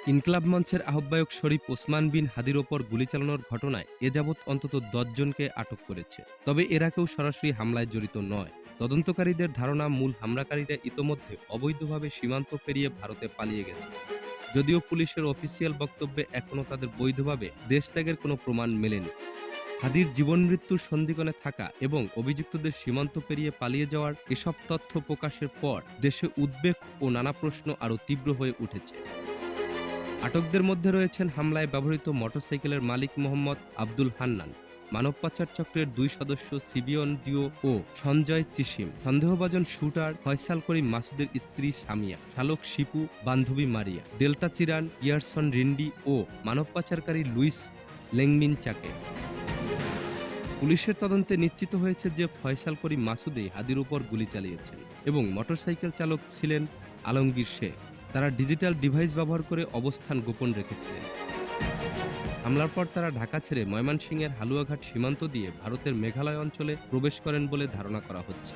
ইনকিলাব মঞ্চের আহ্বায়ক শরীফ ওসমান বিন হাদির ওপর গুলি চালানোর ঘটনায় এ যাবৎ অন্তত ১০ জনকে আটক করেছে। তবে এরা কেউ সরাসরি হামলায় জড়িত নয়। তদন্তকারীদের ধারণা, মূল হামলাকারীরা ইতোমধ্যে অবৈধভাবে সীমান্ত পেরিয়ে ভারতে পালিয়ে গেছে। যদিও পুলিশের অফিসিয়াল বক্তব্যে এখনও তাদের বৈধভাবে দেশত্যাগের কোনো প্রমাণ মেলেনি। হাদির জীবন-মৃত্যুর সন্ধিক্ষণে থাকা এবং অভিযুক্তদের সীমান্ত পেরিয়ে পালিয়ে যাওয়ার এসব তথ্য প্রকাশের পর দেশে উদ্বেগ ও নানা প্রশ্ন আরও তীব্র হয়ে উঠেছে। আটকদের মধ্যে রয়েছেন হামলায় ব্যবহৃত মোটরসাইকেলের মালিক মোহাম্মদ আব্দুল হান্নান, মানব পাচার চক্রের ২ সদস্য সিবিয়ন ডিও ও সঞ্জয় চিসিম, সন্দেহভাজন শুটার ফয়সাল করিম মাসুদের স্ত্রী সামিয়া, শালক শিপু, বান্ধবী মারিয়া, ডেল্টা চিরান, ইয়ারসন রিন্ডি ও মানব পাচারকারী লুইস লেংমিনচাকে। পুলিশের তদন্তে নিশ্চিত হয়েছে যে ফয়সাল করিম মাসুদই হাদির উপর গুলি চালিয়েছেন এবং মোটরসাইকেল চালক ছিলেন আলমগীর শেখ। তারা ডিজিটাল ডিভাইস ব্যবহার করে অবস্থান গোপন রেখেছিলেন। হামলার পর তারা ঢাকা ছেড়ে ময়মনসিংহের হালুয়াঘাট সীমান্ত দিয়ে ভারতের মেঘালয় অঞ্চলে প্রবেশ করেন বলে ধারণা করা হচ্ছে।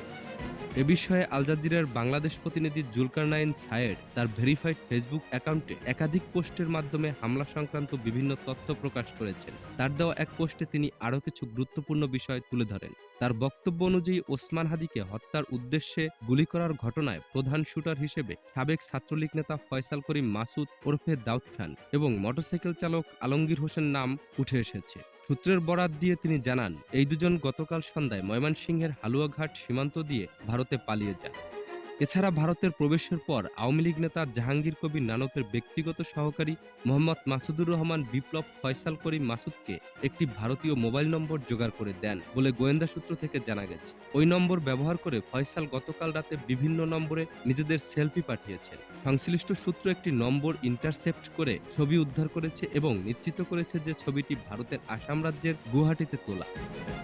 এ বিষয়ে আল জাজিরার বাংলাদেশ প্রতিনিধি জুলকারনাইন সায়েদ তার ভেরিফাইড ফেসবুক অ্যাকাউন্টে একাধিক পোস্টের মাধ্যমে হামলা সংক্রান্ত বিভিন্ন তথ্য প্রকাশ করেছেন। তার দেওয়া এক পোস্টে তিনি আরও কিছু গুরুত্বপূর্ণ বিষয় তুলে ধরেন। তার বক্তব্য অনুযায়ী ওসমান হাদিকে হত্যার উদ্দেশ্যে গুলি করার ঘটনায় প্রধান শুটার হিসেবে সাবেক ছাত্রলীগ নেতা ফয়সাল করিম মাসুদ ওরফে দাউদ খান এবং মোটরসাইকেল চালক আলমগীর হোসেন নাম উঠে এসেছে। সূত্রের বরাত দিয়ে তিনি জানান, এই দুজন গতকাল সন্ধ্যায় ময়মনসিংহের হালুয়াঘাট সীমান্ত দিয়ে ভারতে পালিয়ে যায়। এছাড়া ভারতের প্রবেশের পর আওয়ামী লীগ নেতা জাহাঙ্গীর কবির নানকের ব্যক্তিগত সহকারী মোহাম্মদ মাসুদুর রহমান বিপ্লব ফয়সাল করিম মাসুদকে একটি ভারতীয় মোবাইল নম্বর জোগাড় করে দেন বলে গোয়েন্দা সূত্র থেকে জানা গেছে। ওই নম্বর ব্যবহার করে ফয়সাল গতকাল রাতে বিভিন্ন নম্বরে নিজেদের সেলফি পাঠিয়েছেন। সংশ্লিষ্ট সূত্র একটি নম্বর ইন্টারসেপ্ট করে ছবি উদ্ধার করেছে এবং নিশ্চিত করেছে যে ছবিটি ভারতের আসাম রাজ্যের গুয়াহাটিতে তোলা।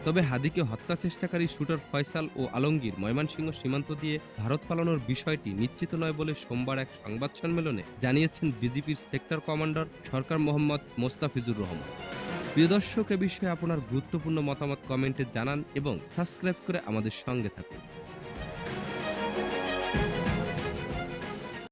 তবে হাদিকে হত্যা চেষ্টাকারী শুটার ফয়সাল ও আলমগীর ময়মনসিংহ সীমান্ত দিয়ে ভারত পালানোর বিষয়টি নিশ্চিত নয় বলে সোমবার এক সংবাদ সম্মেলনে জানিয়েছেন বিজিবির সেক্টর কমান্ডার সরকার মোহাম্মদ মোস্তাফিজুর রহমান। প্রিয় দর্শক, এ বিষয়ে আপনার গুরুত্বপূর্ণ মতামত কমেন্টে জানান এবং সাবস্ক্রাইব করে আমাদের সঙ্গে থাকুন।